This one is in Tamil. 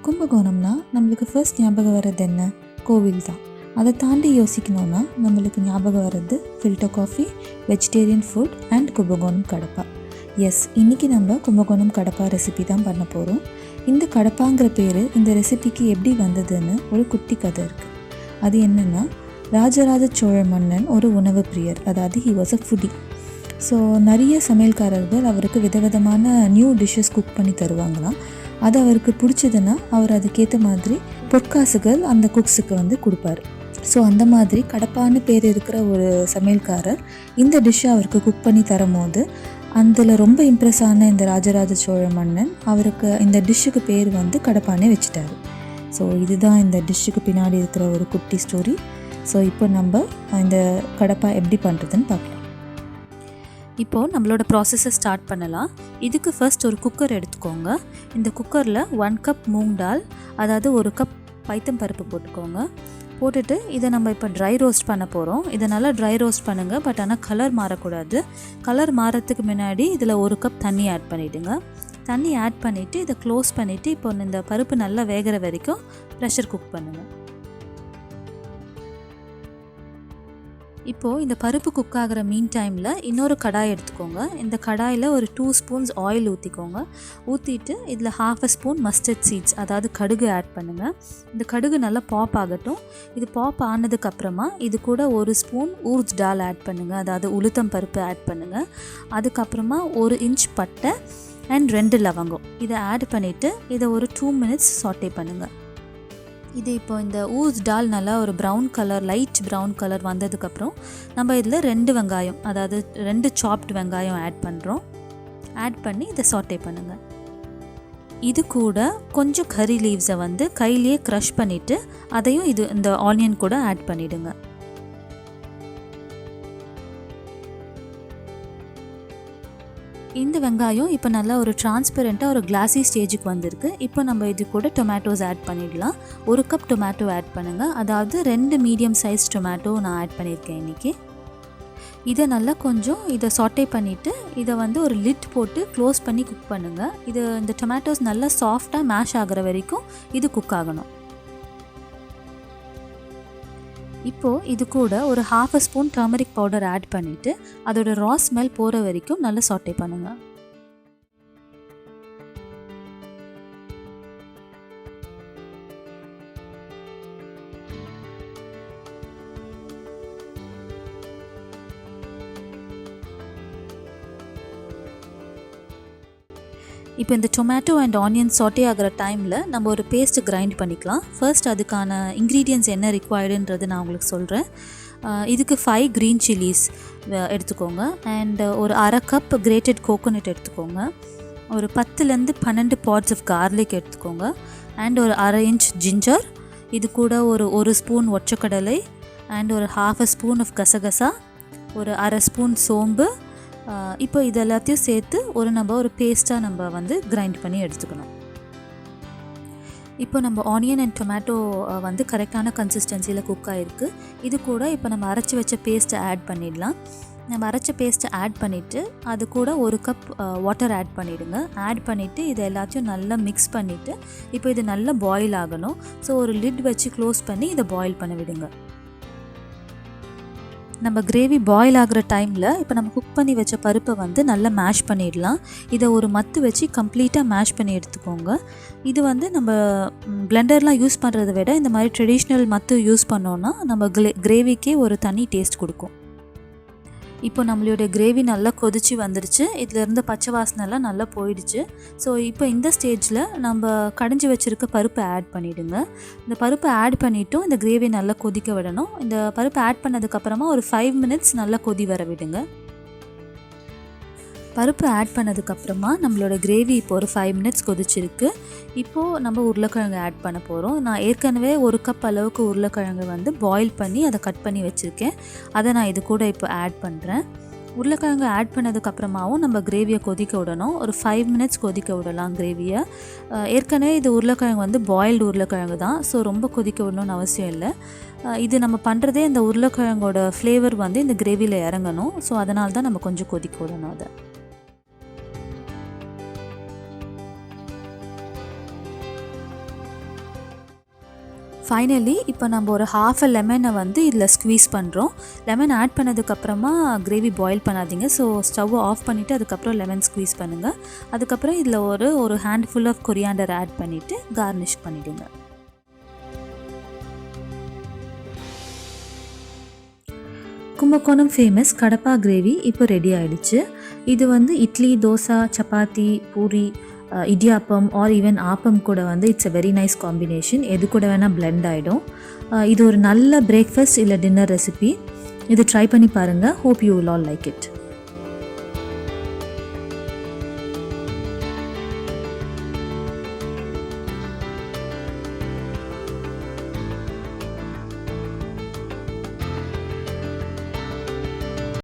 கும்பகோணம்னா நம்மளுக்கு ஃபர்ஸ்ட் ஞாபகம் வர்றது என்ன? கோவில் தான். அதை தாண்டி யோசிக்கணுன்னா நம்மளுக்கு ஞாபகம் வர்றது filter coffee, vegetarian food and Kumbakonam kadappa. Yes, இன்றைக்கி நம்ம கும்பகோணம் கடப்பா ரெசிபி தான் பண்ண போகிறோம். இந்த கடப்பாங்கிற பேர் இந்த ரெசிபிக்கு எப்படி வந்ததுன்னு ஒரு குட்டி கதை இருக்குது. அது என்னென்னா, ராஜராஜ சோழ மன்னன் ஒரு உணவு பிரியர், அதாவது he was a foodie. So நிறைய சமையல்காரர்கள் அவருக்கு விதவிதமான நியூ டிஷ்ஷஸ் குக் பண்ணி தருவாங்களாம். அது அவருக்கு பிடிச்சதுன்னா அவர் அதுக்கேற்ற மாதிரி பொற்காசுகள் அந்த குக்ஸுக்கு கொடுப்பார். ஸோ அந்த மாதிரி கடப்பான்னு பேர் இருக்கிற ஒரு சமையல்காரர் இந்த டிஷ்ஷை அவருக்கு குக் பண்ணி தரும்போது அதில் ரொம்ப இம்ப்ரெஸ் ஆன இந்த ராஜராஜ சோழ மன்னன் அவருக்கு இந்த டிஷ்ஷுக்கு பேர் கடப்பானே வச்சுட்டாரு. ஸோ இதுதான் இந்த டிஷ்ஷுக்கு பின்னாடி இருக்கிற ஒரு குட்டி ஸ்டோரி. ஸோ இப்போ நம்ம இந்த கடப்பா எப்படி பண்ணுறதுன்னு பார்க்கலாம். இப்போது நம்மளோட ப்ராசஸை ஸ்டார்ட் பண்ணலாம். இதுக்கு ஃபர்ஸ்ட் ஒரு குக்கர் எடுத்துக்கோங்க. இந்த குக்கரில் 1 கப் மூங் டால், அதாவது 1 கப் பைத்தம் பருப்பு போட்டுக்கோங்க. போட்டுட்டு இதை நம்ம இப்போ ட்ரை ரோஸ்ட் பண்ண போகிறோம். இதை நல்லா ட்ரை ரோஸ்ட் பண்ணுங்கள், பட் ஆனால் கலர் மாறக்கூடாது. கலர் மாறத்துக்கு முன்னாடி இதில் 1 கப் தண்ணி ஆட் பண்ணிவிடுங்க. தண்ணி ஆட் பண்ணிவிட்டு இதை க்ளோஸ் பண்ணிவிட்டு இப்போ இந்த பருப்பு நல்லா வேகிற வரைக்கும் ப்ரெஷர் குக் பண்ணுங்கள். இப்போது இந்த பருப்பு குக் ஆகிற மீன் டைமில் இன்னொரு கடாய் எடுத்துக்கோங்க. இந்த கடாயில் ஒரு 2 ஸ்பூன்ஸ் ஆயில் ஊற்றிக்கோங்க. ஊற்றிட்டு இதில் 1/2 ஸ்பூன் மஸ்டர்ட் சீட்ஸ், அதாவது கடுகு ஆட் பண்ணுங்கள். இந்த கடுகு நல்லா பாப் ஆகட்டும். இது பாப் ஆனதுக்கப்புறமா இது கூட 1 ஸ்பூன் ஊர்ஜ் டால் ஆட் பண்ணுங்கள், அதாவது உளுத்தம் பருப்பு ஆட் பண்ணுங்கள். அதுக்கப்புறமா 1 இன்ச் பட்டை அண்ட் 2 லவங்கம் இதை ஆட் பண்ணிவிட்டு இதை ஒரு 2 மினிட்ஸ் சாட்டே பண்ணுங்கள். இது இப்போ இந்த ஊஸ் டால் நல்லா ஒரு brown colour, light brown colour வந்ததுக்கப்புறம் நம்ம இதில் 2 வெங்காயம், அதாவது 2 சாப்ட் வெங்காயம் ஆட் பண்ணுறோம். ஆட் பண்ணி இதை சாட்டே பண்ணுங்கள். இது கூட கொஞ்சம் கறி லீவ்ஸை கையிலேயே க்ரஷ் பண்ணிவிட்டு அதையும் இந்த ஆனியன் கூட ஆட் பண்ணிவிடுங்க. இந்த வெங்காயம் இப்போ நல்லா ஒரு டிரான்ஸ்பரண்ட்டாக ஒரு கிளாஸி ஸ்டேஜுக்கு வந்திருக்கு. இப்போ நம்ம இது கூட டொமேட்டோஸ் ஆட் பண்ணிடலாம். 1 கப் டொமேட்டோ ஆட் பண்ணுங்கள், அதாவது 2 மீடியம் சைஸ் டொமேட்டோ நான் ஆட் பண்ணியிருக்கேன் இன்றைக்கி. இதை நல்லா கொஞ்சம் இதை சாட்டே பண்ணிவிட்டு இதை ஒரு லிட் போட்டு க்ளோஸ் பண்ணி குக் பண்ணுங்கள். இந்த டொமேட்டோஸ் நல்லா சாஃப்டாக மேஷ் ஆகிற வரைக்கும் இது குக் ஆகணும். இப்போது இது கூட ஒரு 1/2 ஸ்பூன் டர்மரிக் பவுடர் ஆட் பண்ணிவிட்டு அதோட ரா ஸ்மெல் போகிற வரைக்கும் நல்லா சாட்டே பண்ணுங்கள். இப்போ இந்த டொமேட்டோ அண்ட் ஆனியன் சாட்டே ஆகிற டைமில் நம்ம ஒரு பேஸ்ட்டு கிரைண்ட் பண்ணிக்கலாம். ஃபர்ஸ்ட் அதுக்கான இன்க்ரீடியன்ட்ஸ் என்ன ரிக்வயர்டுன்றது நான் உங்களுக்கு சொல்கிறேன். இதுக்கு 5 க்ரீன் சில்லிஸ் எடுத்துக்கோங்க. அண்ட் ஒரு 1/2 கப் கிரேட்டட் கோகோனட் எடுத்துக்கோங்க. ஒரு 10லேருந்து 12 பாட்ஸ் ஆஃப் கார்லிக் எடுத்துக்கோங்க. அண்ட் ஒரு 1/2 இன்ச் ஜிஞ்சர். இது கூட ஒரு ஸ்பூன் ஒற்றைக்கடலை அண்ட் ஒரு 1/2 ஸ்பூன் ஆஃப் கசகசா, ஒரு 1/2 ஸ்பூன் சோம்பு. இப்போ இது எல்லாத்தையும் சேர்த்து ஒரு பேஸ்ட்டாக நம்ம கிரைண்ட் பண்ணி எடுத்துக்கணும். இப்போ நம்ம ஆனியன் அண்ட் டொமேட்டோ கரெக்டான கன்சிஸ்டன்சியில் குக் ஆகிருக்கு. இது கூட இப்போ நம்ம அரைச்சி வச்ச பேஸ்ட்டை ஆட் பண்ணிடலாம். நம்ம அரைச்ச பேஸ்ட்டை ஆட் பண்ணிவிட்டு அது கூட 1 கப் வாட்டர் ஆட் பண்ணிவிடுங்க. ஆட் பண்ணிவிட்டு இது எல்லாத்தையும் நல்லா மிக்ஸ் பண்ணிவிட்டு இப்போ இது நல்லா பாயில் ஆகணும். ஸோ ஒரு லிட் வச்சு க்ளோஸ் பண்ணி இதை பாயில் பண்ண விடுங்க. நம்ம கிரேவி பாயில் ஆகிற டைமில் இப்போ நம்ம குக் பண்ணி வச்ச பருப்பை நல்லா மேஷ் பண்ணிடலாம். இதை ஒரு மத்து வச்சு கம்ப்ளீட்டாக மேஷ் பண்ணி எடுத்துக்கோங்க. இது நம்ம பிளெண்டர்லாம் யூஸ் பண்ணுறதை விட இந்த மாதிரி ட்ரெடிஷ்னல் மத்து யூஸ் பண்ணோன்னா நம்ம கிரேவிக்கே ஒரு தனி டேஸ்ட் கொடுக்கும். இப்போ நம்மளோட கிரேவி நல்லா கொதிச்சு வந்துருச்சு. இதில் இருந்த பச்சை வாசனைலாம் நல்லா போயிடுச்சு. ஸோ இப்போ இந்த ஸ்டேஜில் நம்ம கடைஞ்சி வச்சுருக்க பருப்பை ஆட் பண்ணிவிடுங்க. இந்த பருப்பை ஆட் பண்ணிவிட்டும் இந்த கிரேவி நல்லா கொதிக்க விடணும். இந்த பருப்பை ஆட் பண்ணதுக்கப்புறமா ஒரு 5 மினிட்ஸ் நல்லா கொதி வர விடுங்க. பருப்பு ஆட் பண்ணதுக்கப்புறமா நம்மளோட கிரேவி இப்போ ஒரு 5 மினிட்ஸ் கொதிச்சிருக்கு. இப்போது நம்ம உருளைக்கிழங்கு ஆட் பண்ண போகிறோம். நான் ஏற்கனவே 1 கப் அளவுக்கு உருளைக்கிழங்கு பாயில் பண்ணி அதை கட் பண்ணி வச்சுருக்கேன். அதை நான் இது கூட இப்போ ஆட் பண்ணுறேன். உருளைக்கிழங்கு ஆட் பண்ணதுக்கப்புறமாவும் நம்ம கிரேவியை கொதிக்க விடணும். ஒரு 5 மினிட்ஸ் கொதிக்க விடலாம் கிரேவியை. ஏற்கனவே இது உருளைக்கிழங்கு பாயில்டு உருளைக்கிழங்கு தான், ஸோ ரொம்ப கொதிக்க விடணும்னு அவசியம் இல்லை. இது நம்ம பண்ணுறதே இந்த உருளைக்கிழங்கோட ஃப்ளேவர் இந்த கிரேவியில் இறங்கணும். ஸோ அதனால தான் நம்ம கொஞ்சம் கொதிக்க விடணும் அதை. ஃபைனலி இப்போ நம்ம ஒரு half a லெமனை வந்து இதில் ஸ்க்வீஸ் பண்ணுறோம். லெமன் ஆட் பண்ணதுக்கப்புறமா கிரேவி பாயில் பண்ணாதீங்க. ஸோ ஸ்டவ்வை ஆஃப் பண்ணிவிட்டு அதுக்கப்புறம் லெமன் ஸ்க்வீஸ் பண்ணுங்கள். அதுக்கப்புறம் இதில் ஒரு ஹேண்ட்ஃபுல் ஆஃப் கொரியாண்டர் ஆட் பண்ணிவிட்டு கார்னிஷ் பண்ணிவிடுங்க. கும்பகோணம் ஃபேமஸ் கடப்பா கிரேவி இப்போ ரெடி ஆகிடுச்சு. இது வந்து இட்லி, தோசா, சப்பாத்தி, பூரி, இடியாப்பம் ஆர் ஈவன் ஆப்பம் கூட வந்து it's a very nice combination. எது கூட வேணால் பிளெண்ட் ஆகிடும். இது ஒரு நல்ல பிரேக்ஃபாஸ்ட் இல்லை டின்னர் ரெசிபி. இது ட்ரை பண்ணி பாருங்கள். Hope you will all like it.